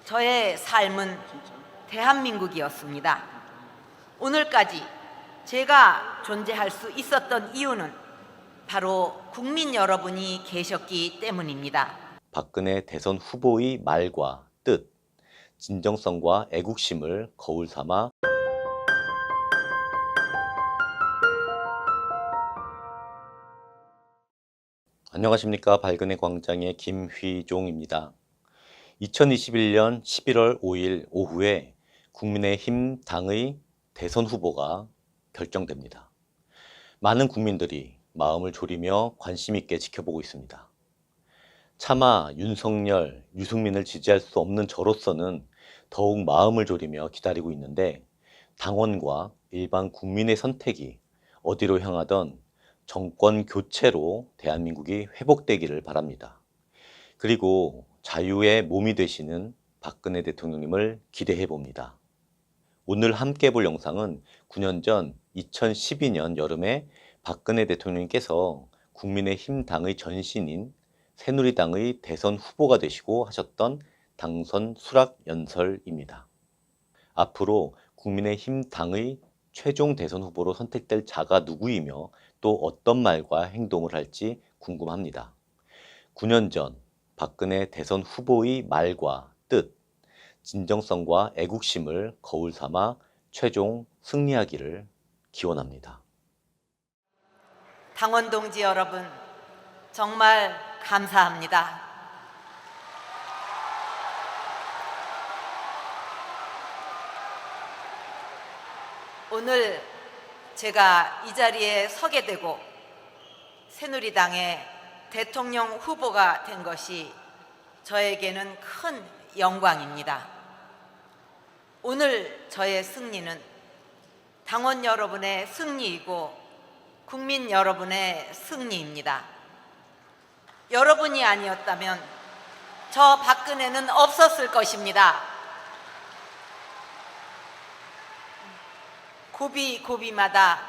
저의 삶은 대한민국이었습니다. 오늘까지 제가 존재할 수 있었던 이유는 바로 국민 여러분이 계셨기 때문입니다. 박근혜 대선 후보의 말과 뜻, 진정성과 애국심을 거울 삼아 안녕하십니까. 박근혜 광장의 김휘종입니다. 2021년 11월 5일 오후에 국민의힘 당의 대선 후보가 결정됩니다. 많은 국민들이 마음을 졸이며 관심 있게 지켜보고 있습니다. 차마 윤석열, 유승민을 지지할 수 없는 저로서는 더욱 마음을 졸이며 기다리고 있는데, 당원과 일반 국민의 선택이 어디로 향하던 정권 교체로 대한민국이 회복되기를 바랍니다. 그리고 자유의 몸이 되시는 박근혜 대통령님을 기대해 봅니다. 오늘 함께 볼 영상은 9년 전 2012년 여름에 박근혜 대통령님께서 국민의힘 당의 전신인 새누리당의 대선 후보가 되시고 하셨던 당선 수락 연설입니다. 앞으로 국민의힘 당의 최종 대선 후보로 선택될 자가 누구이며 또 어떤 말과 행동을 할지 궁금합니다. 9년 전 박근혜 대선 후보의 말과 뜻, 진정성과 애국심을 거울 삼아 최종 승리하기를 기원합니다. 당원 동지 여러분, 정말 감사합니다. 오늘 제가 이 자리에 서게 되고 새누리당의 대통령 후보가 된 것이 저에게는 큰 영광입니다. 오늘 저의 승리는 당원 여러분의 승리이고 국민 여러분의 승리입니다. 여러분이 아니었다면 저 박근혜는 없었을 것입니다. 고비고비마다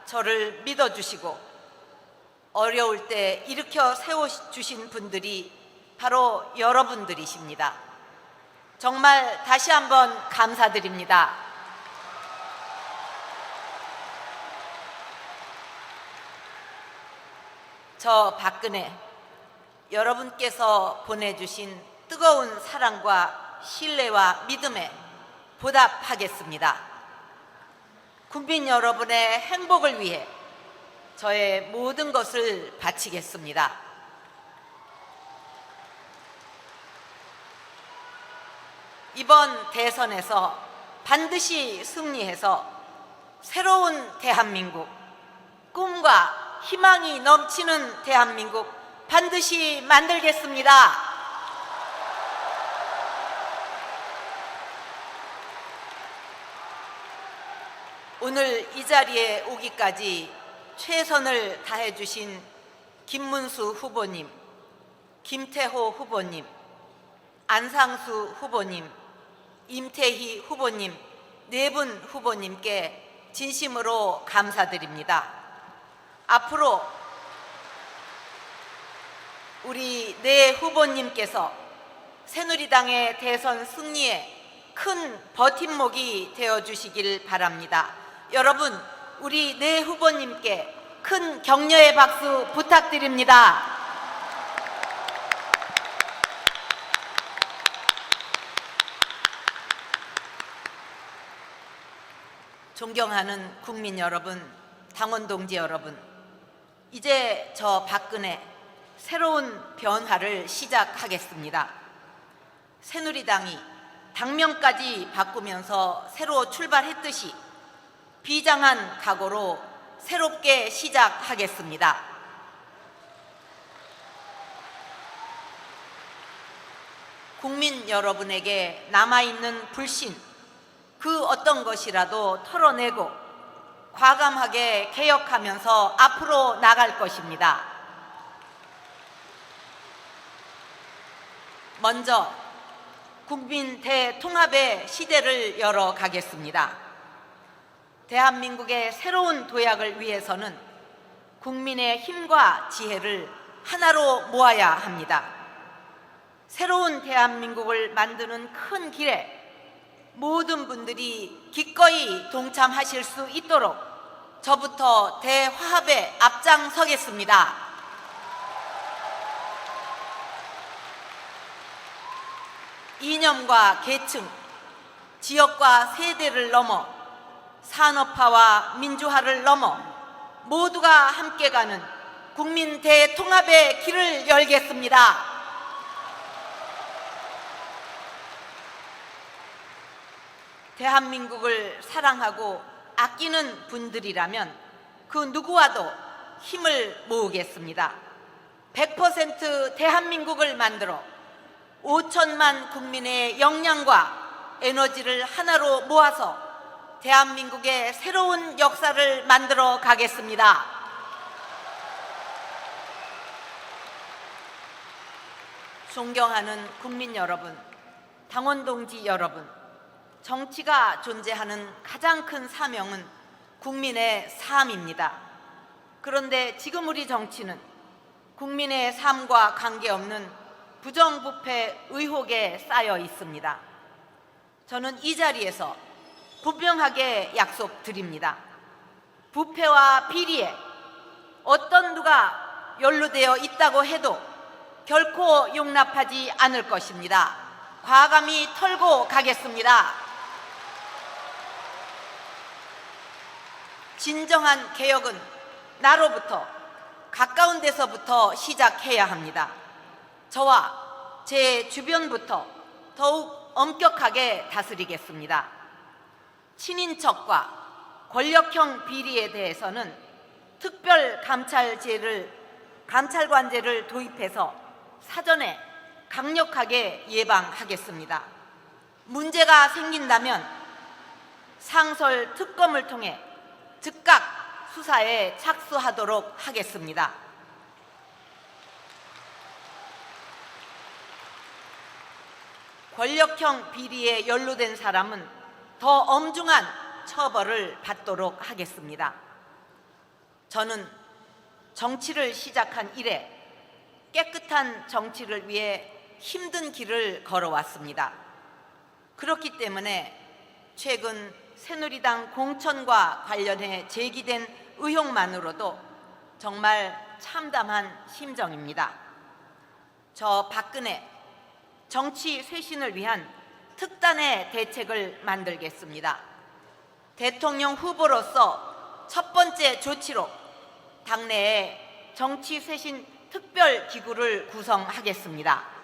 저를 믿어주시고 어려울 때 일으켜 세워주신 분들이 바로 여러분들이십니다. 정말 다시 한번 감사드립니다. 저 박근혜, 여러분께서 보내주신 뜨거운 사랑과 신뢰와 믿음에 보답하겠습니다. 국민 여러분의 행복을 위해 저의 모든 것을 바치겠습니다. 이번 대선에서 반드시 승리해서 새로운 대한민국, 꿈과 희망이 넘치는 대한민국 반드시 만들겠습니다. 오늘 이 자리에 오기까지 최선을 다해 주신 김문수 후보님, 김태호 후보님, 안상수 후보님, 임태희 후보님, 네 분 후보님께 진심으로 감사드립니다. 앞으로 우리 네 후보님께서 새누리당의 대선 승리에 큰 버팀목이 되어주시길 바랍니다. 여러분, 우리 네 후보님께 큰 격려의 박수 부탁드립니다. 존경하는 국민 여러분, 당원 동지 여러분, 이제 저 박근혜 새로운 변화를 시작하겠습니다. 새누리당이 당명까지 바꾸면서 새로 출발했듯이 비장한 각오로 새롭게 시작하겠습니다. 국민 여러분에게 남아있는 불신, 그 어떤 것이라도 털어내고 과감하게 개혁하면서 앞으로 나갈 것입니다. 먼저 국민 대통합의 시대를 열어가겠습니다. 대한민국의 새로운 도약을 위해서는 국민의 힘과 지혜를 하나로 모아야 합니다. 새로운 대한민국을 만드는 큰 길에 모든 분들이 기꺼이 동참하실 수 있도록 저부터 대화합에 앞장서겠습니다. 이념과 계층, 지역과 세대를 넘어 산업화와 민주화를 넘어 모두가 함께 가는 국민 대통합의 길을 열겠습니다. 대한민국을 사랑하고 아끼는 분들이라면 그 누구와도 힘을 모으겠습니다. 100% 대한민국을 만들어 5천만 국민의 역량과 에너지를 하나로 모아서 대한민국의 새로운 역사를 만들어 가겠습니다. 존경하는 국민 여러분, 당원 동지 여러분, 정치가 존재하는 가장 큰 사명은 국민의 삶입니다. 그런데 지금 우리 정치는 국민의 삶과 관계없는 부정부패 의혹에 쌓여 있습니다. 저는 이 자리에서 분명하게 약속드립니다. 부패와 비리에 어떤 누가 연루되어 있다고 해도 결코 용납하지 않을 것입니다. 과감히 털고 가겠습니다. 진정한 개혁은 나로부터 가까운 데서부터 시작해야 합니다. 저와 제 주변부터 더욱 엄격하게 다스리겠습니다. 친인척과 권력형 비리에 대해서는 감찰관제를 도입해서 사전에 강력하게 예방하겠습니다. 문제가 생긴다면 상설 특검을 통해 즉각 수사에 착수하도록 하겠습니다. 권력형 비리에 연루된 사람은 더 엄중한 처벌을 받도록 하겠습니다. 저는 정치를 시작한 이래 깨끗한 정치를 위해 힘든 길을 걸어왔습니다. 그렇기 때문에 최근 새누리당 공천과 관련해 제기된 의혹만으로도 정말 참담한 심정입니다. 저 박근혜 정치 쇄신을 위한 특단의 대책을 만들겠습니다. 대통령 후보로서 첫 번째 조치로 당내에 정치 쇄신 특별 기구를 구성하겠습니다.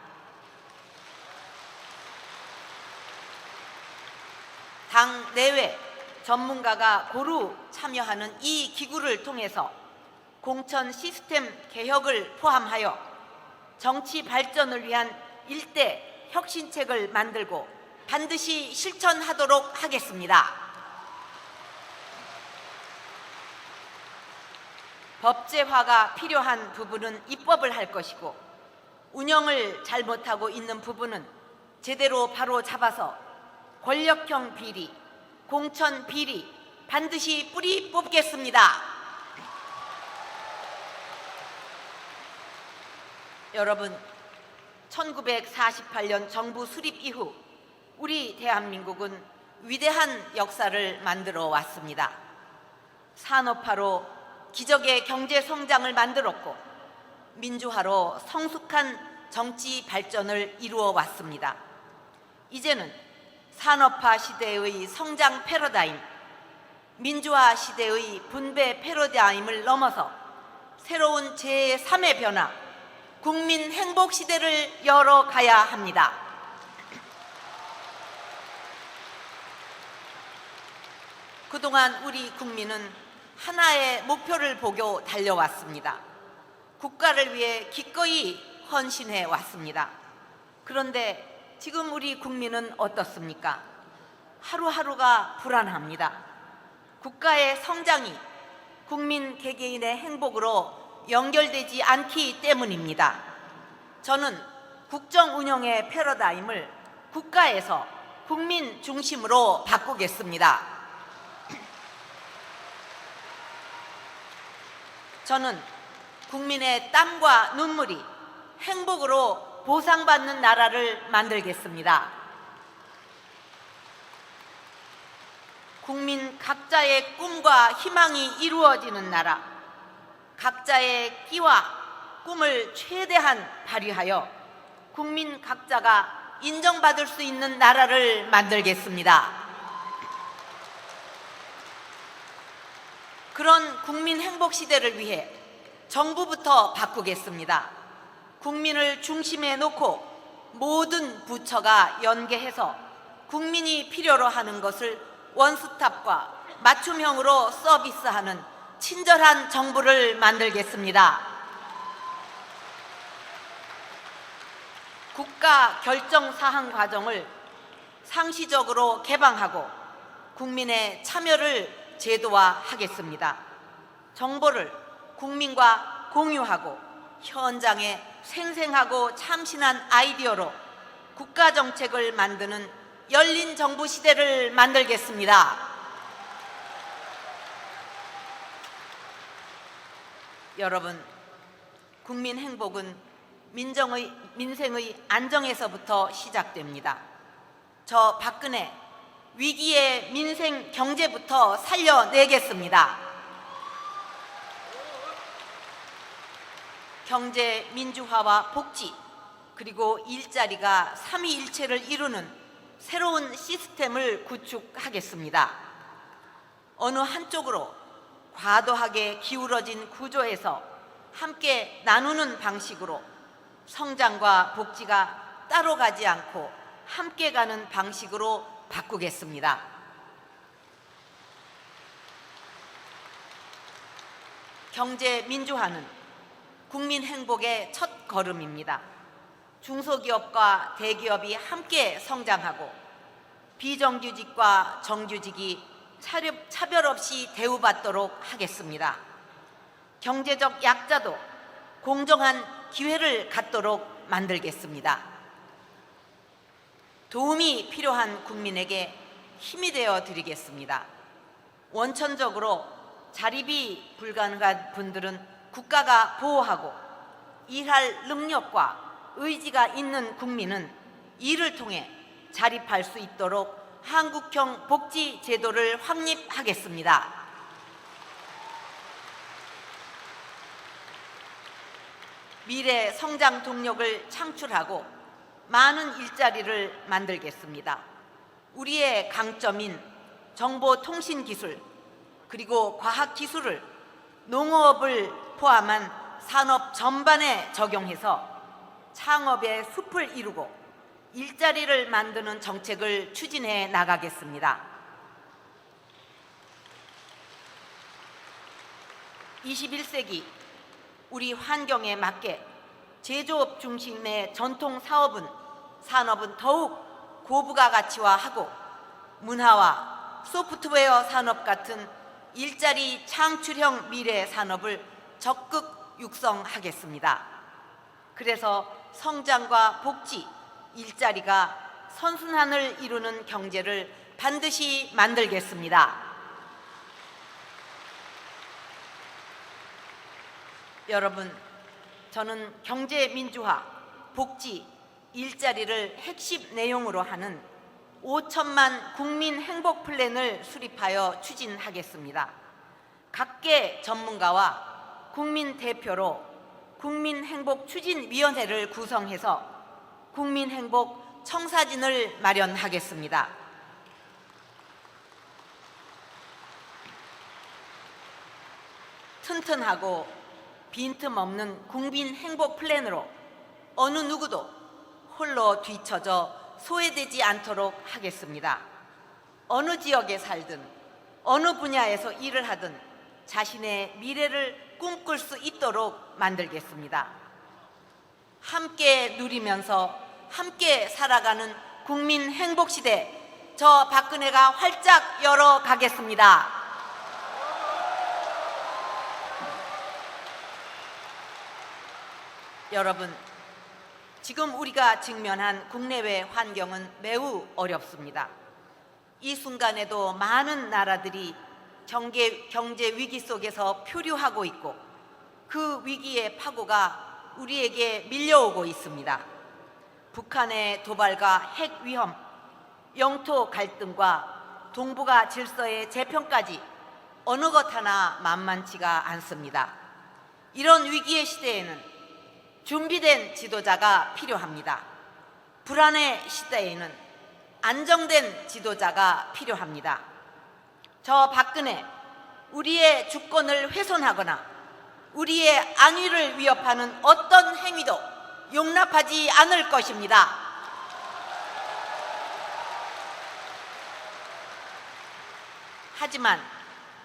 당 내외 전문가가 고루 참여하는 이 기구를 통해서 공천 시스템 개혁을 포함하여 정치 발전을 위한 일대 혁신책을 만들고 반드시 실천하도록 하겠습니다. 법제화가 필요한 부분은 입법을 할 것이고 운영을 잘못하고 있는 부분은 제대로 바로 잡아서 권력형 비리, 공천 비리 반드시 뿌리 뽑겠습니다. 여러분, 1948년 정부 수립 이후 우리 대한민국은 위대한 역사를 만들어 왔습니다. 산업화로 기적의 경제 성장을 만들었고 민주화로 성숙한 정치 발전을 이루어 왔습니다. 이제는 산업화 시대의 성장 패러다임, 민주화 시대의 분배 패러다임을 넘어서 새로운 제3의 변화, 국민 행복 시대를 열어가야 합니다. 그동안 우리 국민은 하나의 목표를 보고 달려왔습니다. 국가를 위해 기꺼이 헌신해 왔습니다. 그런데 지금 우리 국민은 어떻습니까? 하루하루가 불안합니다. 국가의 성장이 국민 개개인의 행복으로 연결되지 않기 때문입니다. 저는 국정 운영의 패러다임을 국가에서 국민 중심으로 바꾸겠습니다. 저는 국민의 땀과 눈물이 행복으로 보상받는 나라를 만들겠습니다. 국민 각자의 꿈과 희망이 이루어지는 나라, 각자의 끼와 꿈을 최대한 발휘하여 국민 각자가 인정받을 수 있는 나라를 만들겠습니다. 그런 국민 행복 시대를 위해 정부부터 바꾸겠습니다. 국민을 중심에 놓고 모든 부처가 연계해서 국민이 필요로 하는 것을 원스톱과 맞춤형으로 서비스하는 친절한 정부를 만들겠습니다. 국가 결정 사항 과정을 상시적으로 개방하고 국민의 참여를 제도화하겠습니다. 정보를 국민과 공유하고 현장에 생생하고 참신한 아이디어로 국가 정책을 만드는 열린 정부 시대를 만들겠습니다. 여러분, 국민 행복은 민생의 안정에서부터 시작됩니다. 저 박근혜 위기의 민생 경제부터 살려내겠습니다. 경제 민주화와 복지 그리고 일자리가 삼위일체를 이루는 새로운 시스템을 구축하겠습니다. 어느 한쪽으로 과도하게 기울어진 구조에서 함께 나누는 방식으로 성장과 복지가 따로 가지 않고 함께 가는 방식으로 바꾸겠습니다. 경제 민주화는 국민 행복의 첫 걸음입니다. 중소기업과 대기업이 함께 성장하고 비정규직과 정규직이 차별 없이 대우받도록 하겠습니다. 경제적 약자도 공정한 기회를 갖도록 만들겠습니다. 도움이 필요한 국민에게 힘이 되어 드리겠습니다. 원천적으로 자립이 불가능한 분들은 국가가 보호하고 일할 능력과 의지가 있는 국민은 이를 통해 자립할 수 있도록 한국형 복지 제도를 확립하겠습니다. 미래 성장 동력을 창출하고 많은 일자리를 만들겠습니다. 우리의 강점인 정보통신기술 그리고 과학기술을 농업을 포함한 산업 전반에 적용해서 창업의 숲을 이루고 일자리를 만드는 정책을 추진해 나가겠습니다. 21세기 우리 환경에 맞게 제조업 중심의 전통 산업은 더욱 고부가 가치화하고 문화와 소프트웨어 산업 같은 일자리 창출형 미래 산업을 적극 육성하겠습니다. 그래서 성장과 복지, 일자리가 선순환을 이루는 경제를 반드시 만들겠습니다. 여러분, 저는 경제 민주화, 복지, 일자리를 핵심 내용으로 하는 5천만 국민 행복 플랜을 수립하여 추진하겠습니다. 각계 전문가와 국민 대표로 국민행복추진위원회를 구성해서 국민행복 청사진을 마련하겠습니다. 튼튼하고 빈틈없는 국민행복 플랜으로 어느 누구도 홀로 뒤처져 소외되지 않도록 하겠습니다. 어느 지역에 살든 어느 분야에서 일을 하든 자신의 미래를 꿈꿀 수 있도록 만들겠습니다. 함께 누리면서 함께 살아가는 국민 행복시대, 저 박근혜가 활짝 열어가겠습니다. 여러분, 지금 우리가 직면한 국내외 환경은 매우 어렵습니다. 이 순간에도 많은 나라들이 경제 위기 속에서 표류하고 있고 그 위기의 파고가 우리에게 밀려오고 있습니다. 북한의 도발과 핵 위험, 영토 갈등과 동북아 질서의 재편까지 어느 것 하나 만만치가 않습니다. 이런 위기의 시대에는 준비된 지도자가 필요합니다. 불안의 시대에는 안정된 지도자가 필요합니다. 저 박근혜, 우리의 주권을 훼손하거나 우리의 안위를 위협하는 어떤 행위도 용납하지 않을 것입니다. 하지만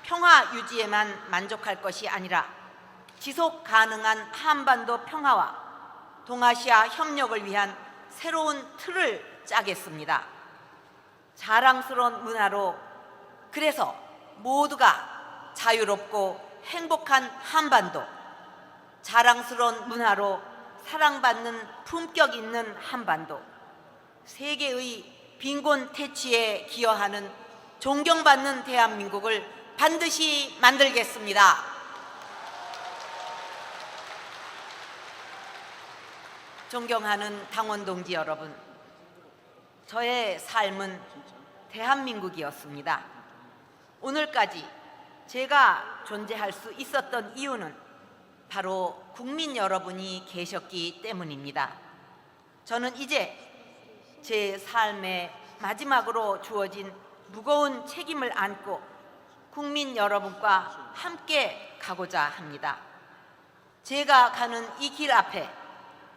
평화 유지에만 만족할 것이 아니라 지속 가능한 한반도 평화와 동아시아 협력을 위한 새로운 틀을 짜겠습니다. 자랑스러운 문화로, 그래서 모두가 자유롭고 행복한 한반도, 자랑스러운 문화로 사랑받는 품격 있는 한반도, 세계의 빈곤 퇴치에 기여하는 존경받는 대한민국을 반드시 만들겠습니다. 존경하는 당원 동지 여러분, 저의 삶은 대한민국이었습니다. 오늘까지 제가 존재할 수 있었던 이유는 바로 국민 여러분이 계셨기 때문입니다. 저는 이제 제 삶의 마지막으로 주어진 무거운 책임을 안고 국민 여러분과 함께 가고자 합니다. 제가 가는 이 길 앞에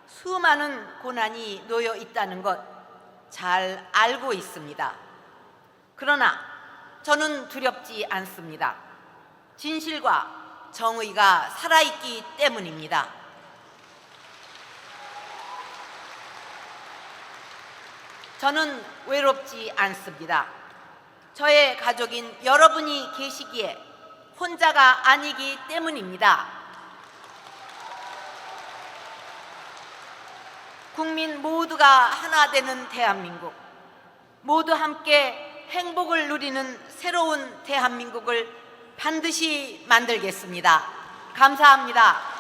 수많은 고난이 놓여 있다는 것 잘 알고 있습니다. 그러나 저는 두렵지 않습니다. 진실과 정의가 살아있기 때문입니다. 저는 외롭지 않습니다. 저의 가족인 여러분이 계시기에 혼자가 아니기 때문입니다. 국민 모두가 하나 되는 대한민국, 모두 함께 행복을 누리는 새로운 대한민국을 반드시 만들겠습니다. 감사합니다.